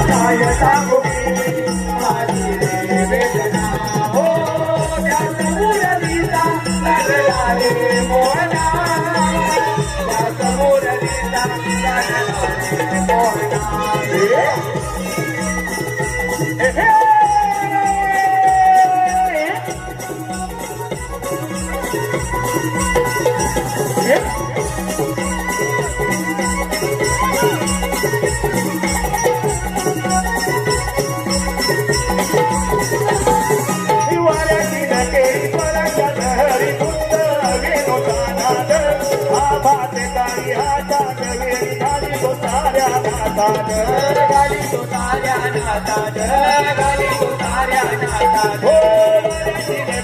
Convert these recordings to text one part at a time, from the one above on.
काय सांगू मी माझी रे वेदना हो त्या मुरलीचा लागला रे मोहना त्या मुरलीचा लागला रे मोहना गाली तो ताऱ्या नातात गाली तो ताऱ्या नातात हो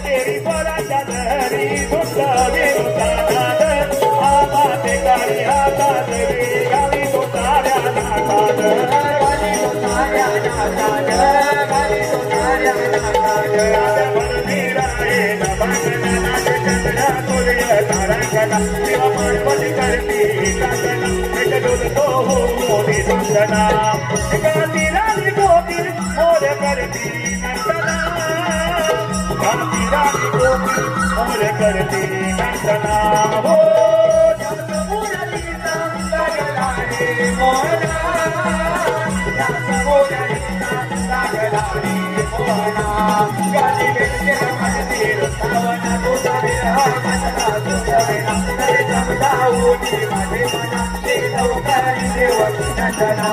तेरी पराच्या धरी सुद्धा विनुतानात आबाते गाली हातात गाली तो ताऱ्या नातात गाली तो ताऱ्या नातात गाली तो ताऱ्या नातात भरतीरा रे नभागना नाच चंद्रा तुझ्या तारंगना देवा पार्वती करती काकना एक डोलतो हो मोदी सुंदना गाती रानी गोपी मोर करती नंदना गाती रानी गोपी मोर करती नंदना हो जब मुरलीचा लागला रे मोहना जब मुरलीचा लागला रे मोहना गाती बेटे मंदिर सावना तुझा विरह मनला सुंदरना तरी समजावूनी माझे मना ते लवकरी देवकी नंदना